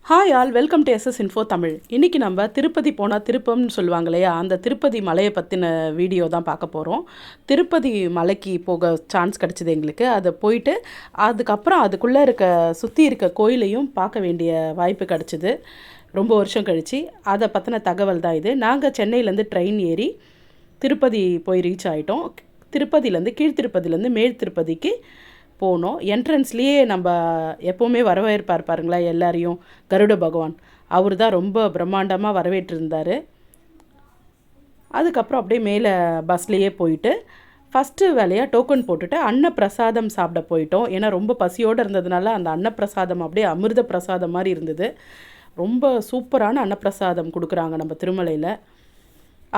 Hi all welcome to SS info Tamil. இன்றைக்கி நம்ம திருப்பதி போனால் திருப்பம்னு சொல்லுவாங்க இல்லையா, அந்த திருப்பதி மலையை பற்றின வீடியோ தான் பார்க்க போகிறோம். திருப்பதி மலைக்கு போக சான்ஸ் கிடச்சிது எங்களுக்கு. அதை போயிட்டு அதுக்கப்புறம் அதுக்குள்ளே சுற்றி இருக்க கோயிலையும் பார்க்க வேண்டிய வாய்ப்பு கிடச்சிது ரொம்ப வருஷம் கழித்து. அதை பற்றின தகவல் தான் இது. நாங்கள் சென்னையிலேருந்து ட்ரெயின் ஏறி திருப்பதி போய் ரீச் ஆகிட்டோம். திருப்பதியிலேருந்து கீழ்த்திருப்பதிலேருந்து மேல் திருப்பதிக்கு போனோம். என்ட்ரன்ஸ்லேயே நம்ம எப்போவுமே வரவேற்பார் பாருங்களேன் எல்லாரையும், கருட பகவான் அவர் தான் ரொம்ப பிரம்மாண்டமாக வரவேற்றிருந்தார். அதுக்கப்புறம் அப்படியே மேலே பஸ்லேயே போயிட்டு ஃபஸ்ட்டு வேலையாக டோக்கன் போட்டுட்டு அன்னப்பிரசாதம் சாப்பிட போயிட்டோம். ஏன்னா ரொம்ப பசியோடு இருந்ததுனால அந்த அன்னப்பிரசாதம் அப்படியே அமிர்த பிரசாதம் மாதிரி இருந்தது. ரொம்ப சூப்பரான அன்னப்பிரசாதம் கொடுக்குறாங்க நம்ம திருமலையில்.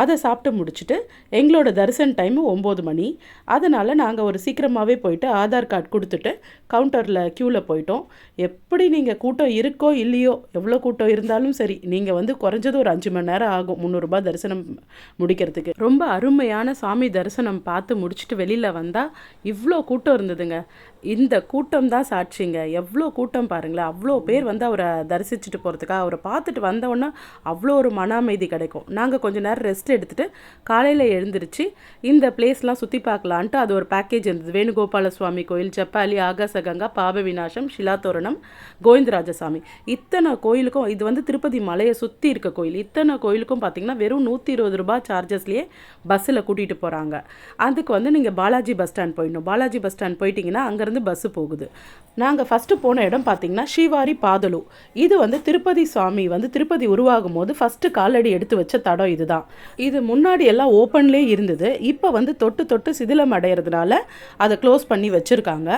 அதை சாப்பிட்டு முடிச்சுட்டு எங்களோட தரிசன டைமு 9 மணி. அதனால் நாங்கள் ஒரு சீக்கிரமாகவே போயிட்டு ஆதார் கார்டு கொடுத்துட்டு கவுண்டரில் க்யூவில் போயிட்டோம். எப்படி நீங்கள் கூட்டம் இருக்கோ இல்லையோ, எவ்வளோ கூட்டம் இருந்தாலும் சரி, நீங்கள் குறைஞ்சது ஒரு 5 மணி நேரம் ஆகும் 300 ரூபாய் தரிசனம் முடிக்கிறதுக்கு. ரொம்ப அருமையான சாமி தரிசனம் பார்த்து முடிச்சுட்டு வெளியில் வந்தால் இவ்வளோ கூட்டம் இருந்ததுங்க. இந்த கூட்டம் தான் சாட்சிங்க. எவ்வளோ கூட்டம் பாருங்களேன். அவ்வளோ பேர் அவரை தரிசிச்சுட்டு போகிறதுக்காக, அவரை பார்த்துட்டு வந்தோன்னா அவ்வளோ ஒரு மன அமைதி கிடைக்கும். நாங்கள் கொஞ்சம் நேரம் ரெஸ்ட் எடுத்துகிட்டு காலையில் எழுந்திரிச்சு இந்த பிளேஸ்லாம் சுற்றி பார்க்கலான்ட்டு அது ஒரு பேக்கேஜ் இருந்தது. வேணுகோபால சுவாமி கோயில், ஜப்பாலி, ஆகாசகங்கா, பாப விநாசம், ஷிலாத்தோரணம், கோவிந்தராஜசாமி, இத்தனை கோயிலுக்கும் இது திருப்பதி மலையை சுற்றி இருக்க கோயில். இத்தனை கோயிலுக்கும் பார்த்திங்கன்னா வெறும் 120 ரூபாய் சார்ஜஸ்லேயே பஸ்ஸில் கூட்டிகிட்டு போகிறாங்க. அதுக்கு நீங்கள் பாலாஜி பஸ் ஸ்டாண்ட் போயிடணும். பாலாஜி பஸ் ஸ்டாண்ட் போயிட்டிங்கன்னா அங்கேருந்து பஸ்ஸு போகுது. நாங்கள் ஃபஸ்ட்டு போன இடம் பார்த்திங்கன்னா ஸ்ரீவாரி பாதலு. இது திருப்பதி சுவாமி திருப்பதி உருவாகும் போது ஃபஸ்ட்டு காலடி எடுத்து வச்ச தடம் இதுதான். இது முன்னாடி எல்லாம் ஓப்பன்லேயே இருந்தது. இப்போ தொட்டு தொட்டு சிதிலம் அடைகிறதுனால அதை க்ளோஸ் பண்ணி வச்சுருக்காங்க.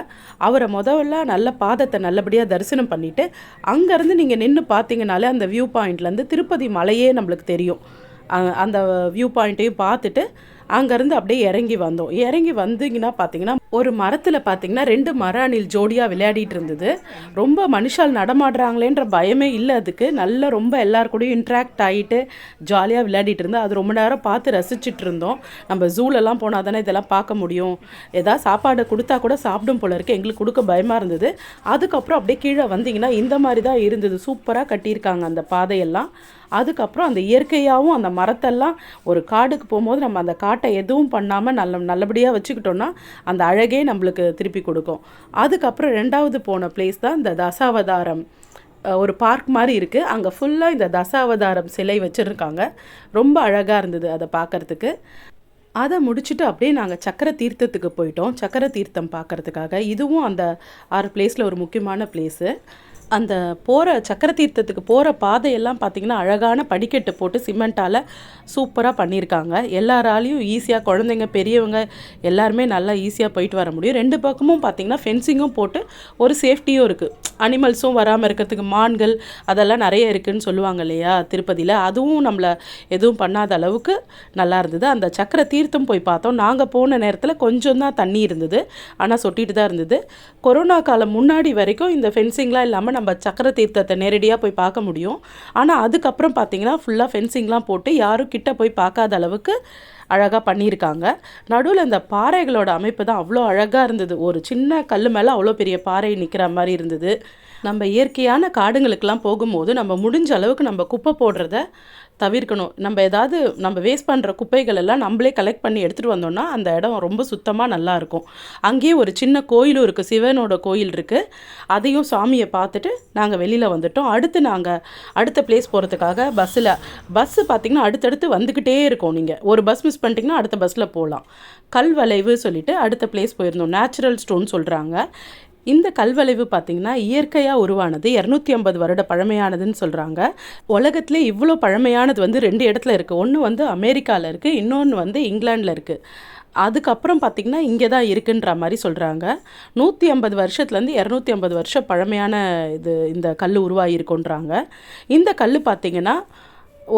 அவரை முதல்ல நல்ல பாதத்தை நல்லபடியாக தரிசனம் பண்ணிவிட்டு அங்கேருந்து நீங்கள் நின்று பார்த்தீங்கனாலே அந்த வியூ பாயிண்ட்லேருந்து திருப்பதி மலையே நம்மளுக்கு தெரியும். அந்த வியூ பாயிண்ட்டையும் பார்த்துட்டு அங்கேருந்து அப்படியே இறங்கி வந்தோம். இறங்கி வந்தீங்கன்னா பார்த்தீங்கன்னா ஒரு மரத்தில் பார்த்தீங்கன்னா 2 மர அணில் ஜோடியாக விளையாடிட்டு இருந்தது. ரொம்ப மனுஷால் நடமாடுறாங்களேன்ற பயமே இல்லை அதுக்கு. நல்லா ரொம்ப எல்லார் கூடயும் இன்ட்ராக்ட் ஆகிட்டு ஜாலியாக விளையாடிட்டு இருந்தோம். அது ரொம்ப நேரம் பார்த்து ரசிச்சுட்டு இருந்தோம். நம்ம ஜூலெல்லாம் போனால் தானே இதெல்லாம் பார்க்க முடியும். ஏதாவது சாப்பாடு கொடுத்தா கூட சாப்பிடும் போல இருக்குது. எங்களுக்கு கொடுக்க பயமாக இருந்தது. அதுக்கப்புறம் அப்படியே கீழே வந்தீங்கன்னா இந்த மாதிரி தான் இருந்தது. சூப்பராக கட்டியிருக்காங்க அந்த பாதையெல்லாம். அதுக்கப்புறம் அந்த இயற்கையாகவும் அந்த மரத்தெல்லாம் ஒரு காடுக்கு போகும்போது நம்ம அந்த காட்டை எதுவும் பண்ணாமல் நல்லபடியாக வச்சுக்கிட்டோன்னா அந்த அழகே நம்மளுக்கு திருப்பி கொடுக்கும். அதுக்கப்புறம் 2வது போன பிளேஸ் தான் இந்த தசாவதாரம். ஒரு பார்க் மாதிரி இருக்குது. அங்கே ஃபுல்லாக இந்த தசாவதாரம் சிலை வச்சுருக்காங்க. ரொம்ப அழகாக இருந்தது அதை பார்க்குறதுக்கு. அதை முடிச்சுட்டு அப்படியே நாங்கள் சக்கர தீர்த்தத்துக்கு போயிட்டோம். சக்கர தீர்த்தம் பார்க்குறதுக்காக. இதுவும் அந்த 6 பிளேஸில் ஒரு முக்கியமான பிளேஸு. அந்த போகிற சக்கர தீர்த்தத்துக்கு போகிற பாதையெல்லாம் பார்த்திங்கன்னா அழகான படிக்கட்டு போட்டு சிமெண்ட்டால் சூப்பராக பண்ணியிருக்காங்க. எல்லாராலையும் ஈஸியாக, குழந்தைங்க பெரியவங்க எல்லாருமே நல்லா ஈஸியாக போயிட்டு வர முடியும். 2 பக்கமும் பார்த்திங்கன்னா ஃபென்சிங்கும் போட்டு ஒரு சேஃப்டியும் இருக்குது. அனிமல்ஸும் வராமல் இருக்கிறதுக்கு மான்கள் அதெல்லாம் நிறைய இருக்குதுன்னு சொல்லுவாங்க இல்லையா திருப்பதியில். அதுவும் நம்மளை எதுவும் பண்ணாத அளவுக்கு நல்லா இருந்தது. அந்த சக்கர தீர்த்தம் போய் பார்த்தோம். நாங்கள் போன நேரத்தில் கொஞ்சம் தான் தண்ணி இருந்தது, ஆனால் சொட்டிட்டு தான் இருந்தது. கொரோனா காலம் முன்னாடி வரைக்கும் இந்த ஃபென்சிங்லாம் இல்லாமல் நம்ம சக்கர தீர்த்தத்தை நேரடியாக போய் பார்க்க முடியும். ஆனால் அதுக்கப்புறம் பார்த்திங்கன்னா ஃபுல்லாக ஃபென்சிங்லாம் போட்டு யாரும் கிட்ட போய் பார்க்காத அளவுக்கு அழகாக பண்ணியிருக்காங்க. நடுவில் இந்த பாறைகளோட அமைப்பு தான் அவ்வளோ அழகாக இருந்தது. ஒரு சின்ன கல் மேலே அவ்வளோ பெரிய பாறை நிற்கிற மாதிரி இருந்தது. நம்ம இயற்கையான காடுங்களுக்கெல்லாம் போகும்போது நம்ம முடிஞ்ச அளவுக்கு நம்ம குப்பை போடுறத தவிர்க்கணும். நம்ம வேஸ்ட் பண்ணுற குப்பைகள் எல்லாம் நம்மளே கலெக்ட் பண்ணி எடுத்துகிட்டு வந்தோம்னா அந்த இடம் ரொம்ப சுத்தமாக நல்லாயிருக்கும். அங்கேயே ஒரு சின்ன கோயிலும் இருக்குது, சிவனோட கோயில் இருக்குது. அதையும் சாமியை பார்த்துட்டு நாங்கள் வெளியில் வந்துட்டோம். அடுத்த பிளேஸ் போகிறதுக்காக பஸ்ஸு பார்த்திங்கன்னா அடுத்தடுத்து வந்துக்கிட்டே இருக்கும். நீங்கள் ஒரு பஸ் மிஸ் பண்ணிட்டீங்கன்னா அடுத்த பஸ்ஸில் போகலாம். கல்வளைவு சொல்லிவிட்டு அடுத்த பிளேஸ் போயிருந்தோம். நேச்சுரல் ஸ்டோன் சொல்கிறாங்க. இந்த கல்வளைவு பார்த்திங்கன்னா இயற்கையாக உருவானது, 250 வருட பழமையானதுன்னு சொல்கிறாங்க. உலகத்திலே இவ்வளோ பழமையானது 2 இடத்துல இருக்குது. ஒன்று அமெரிக்காவில் இருக்குது, இன்னொன்று இங்கிலாண்டில் இருக்குது. அதுக்கப்புறம் பார்த்திங்கன்னா இங்கே தான் இருக்குன்ற மாதிரி சொல்கிறாங்க. 150 வருஷத்துலேருந்து 250 வருஷம் பழமையான இந்த கல் உருவாகிருக்குன்றாங்க. இந்த கல் பார்த்திங்கன்னா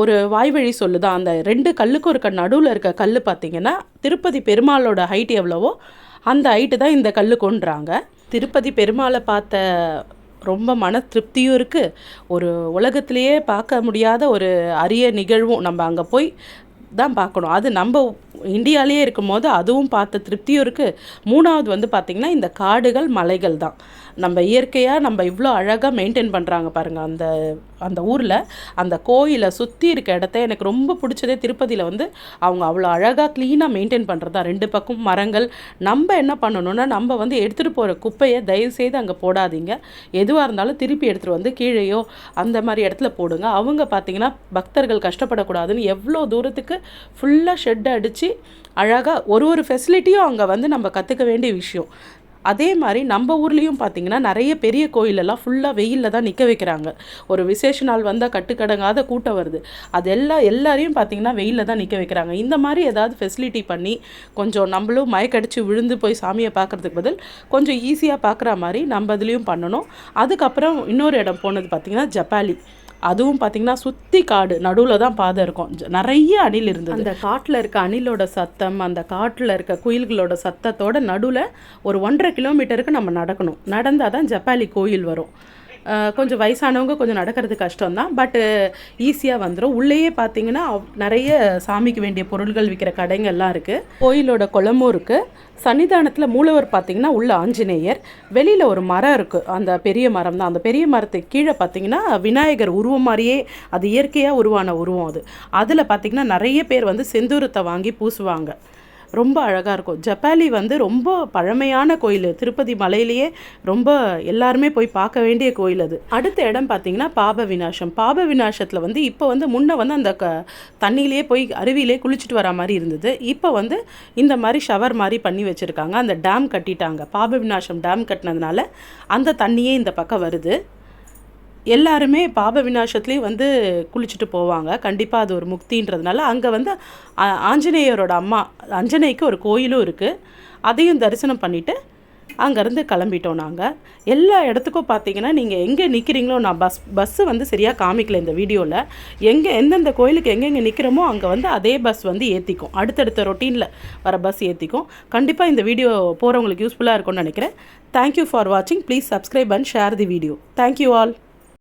ஒரு வாய்வழி சொல்லுதான். அந்த 2 கல்லுக்கும் இருக்க நடுவில் இருக்க கல் பார்த்திங்கன்னா திருப்பதி பெருமாளோட ஹைட் எவ்வளவோ அந்த ஹைட்டு தான் இந்த கல்லுக்குன்றாங்க. திருப்பதி பெருமாளை பார்த்த ரொம்ப மன திருப்தியும் இருக்குது. ஒரு உலகத்திலேயே பார்க்க முடியாத ஒரு அரிய நிகழ்வும். நம்ம அங்கே போய் தான் பார்க்கணும். அது நம்ம இந்தியாவிலேயே இருக்கும்போது அதுவும் பார்த்த திருப்தியும் இருக்குது. 3வது வந்து பார்த்திங்கன்னா இந்த காடுகள் மலைகள் தான். நம்ம இயற்கையாக நம்ம இவ்வளோ அழகாக மெயின்டைன் பண்ணுறாங்க பாருங்கள். அந்த ஊரில் அந்த கோயிலை சுற்றி இருக்க இடத்த எனக்கு ரொம்ப பிடிச்சதே திருப்பதியில் வந்து அவங்க அவ்வளோ அழகாக க்ளீனாக மெயின்டைன் பண்ணுறது தான். 2 பக்கம் மரங்கள். நம்ம என்ன பண்ணணும்னா நம்ம வந்து எடுத்துகிட்டு போகிற குப்பையை தயவுசெய்து அங்கே போடாதீங்க. எதுவாக இருந்தாலும் திருப்பி எடுத்துகிட்டு வந்து கீழேயோ அந்த மாதிரி இடத்துல போடுங்க. அவங்க பார்த்திங்கன்னா பக்தர்கள் கஷ்டப்படக்கூடாதுன்னு எவ்வளோ தூரத்துக்கு ஃபுல்லாக ஷெட் அடித்து அழகாக ஒரு ஃபெசிலிட்டியும் அங்கே வந்து நம்ம கற்றுக்க வேண்டிய விஷயம். அதே மாதிரி நம்ம ஊர்லேயும் பார்த்திங்கன்னா நிறைய பெரிய கோயிலெல்லாம் ஃபுல்லாக வெயிலில் தான் நிற்க வைக்கிறாங்க. ஒரு விசேஷ நாள் வந்தால் கட்டுக்கடங்காத கூட்டம் வருது. அது எல்லாரையும் பார்த்திங்கன்னா வெயிலில் தான் நிற்க வைக்கிறாங்க. இந்த மாதிரி ஏதாவது ஃபெசிலிட்டி பண்ணி கொஞ்சம் நம்மளும் மயக்கடிச்சு விழுந்து போய் சாமியை பார்க்குறதுக்கு பதில் கொஞ்சம் ஈஸியாக பார்க்குற மாதிரி நம்ம இதுலேயும் பண்ணணும். அதுக்கப்புறம் இன்னொரு இடம் போனது பார்த்திங்கன்னா ஜப்பாலி. அதுவும் பார்த்திங்கன்னா சுற்றி காடு, நடுவில் தான் பாதை இருக்கும். நிறைய அணில் இருந்தது. அந்த காட்டில் இருக்க அணிலோட சத்தம், அந்த காட்டில் இருக்க குயில்களோட சத்தத்தோட நடுவில் ஒரு 1.5 கிலோமீட்டருக்கு நம்ம நடக்கணும். நடந்தால் தான் ஜப்பாலி கோயில் வரும். கொஞ்சம் வயசானவங்க கொஞ்சம் நடக்கிறது கஷ்டம்தான், பட்டு ஈஸியாக வந்துடும். உள்ளேயே பார்த்திங்கன்னா நிறைய சாமிக்கு வேண்டிய பொருள்கள் விற்கிற கடைங்கள்லாம் இருக்குது. கோயிலோட குளமும் இருக்குது. சன்னிதானத்தில் மூலவர் பார்த்திங்கன்னா உள்ள ஆஞ்சநேயர், வெளியில் ஒரு மரம் இருக்குது. அந்த பெரிய மரம் தான். அந்த பெரிய மரத்துக்கு கீழே பார்த்திங்கன்னா விநாயகர் உருவம் மாதிரியே, அது இயற்கையாக உருவான உருவம் அது. அதில் பார்த்திங்கன்னா நிறைய பேர் வந்து செந்தூரத்தை வாங்கி பூசுவாங்க. ரொம்ப அழகாக இருக்கும். ஜப்பாலி வந்து ரொம்ப பழமையான கோயில். திருப்பதி மலையிலேயே ரொம்ப எல்லாருமே போய் பார்க்க வேண்டிய கோயில் அது. அடுத்த இடம் பார்த்திங்கன்னா பாப விநாசம். பாப விநாசத்தில் வந்து இப்போ வந்து முன்னே வந்து அந்த தண்ணியிலே போய் அருவியிலே குளிச்சுட்டு வர மாதிரி இருந்தது. இப்போ வந்து இந்த மாதிரி ஷவர் மாதிரி பண்ணி வச்சுருக்காங்க. அந்த டேம் கட்டிட்டாங்க. பாப விநாசம் டேம் கட்டினதுனால அந்த தண்ணியே இந்த பக்கம் வருது. எல்லாருமே பாப விநாசத்துலேயும் வந்து குளிச்சுட்டு போவாங்க. கண்டிப்பாக அது ஒரு முக்தின்றதுனால அங்கே வந்து ஆஞ்சநேயரோட அம்மா அஞ்சனைக்கு ஒரு கோயிலும் இருக்குது. அதையும் தரிசனம் பண்ணிவிட்டு அங்கேருந்து கிளம்பிட்டோம் நாங்கள். எல்லா இடத்துக்கும் பார்த்தீங்கன்னா நீங்கள் எங்கே நிற்கிறீங்களோ, நான் பஸ்ஸு வந்து சரியாக காமிக்கல இந்த வீடியோவில். எந்தெந்த கோயிலுக்கு எங்கெங்கே நிற்கிறோமோ அங்கே வந்து அதே பஸ் வந்து ஏற்றிக்கும். அடுத்தடுத்த ரொட்டீனில் வர பஸ் ஏற்றிக்கும். கண்டிப்பாக இந்த வீடியோ போகிறவங்களுக்கு யூஸ்ஃபுல்லாக இருக்கும்னு நினைக்கிறேன். தேங்க்யூ ஃபார் வாட்சிங். Please subscribe and share the video. Thank you all.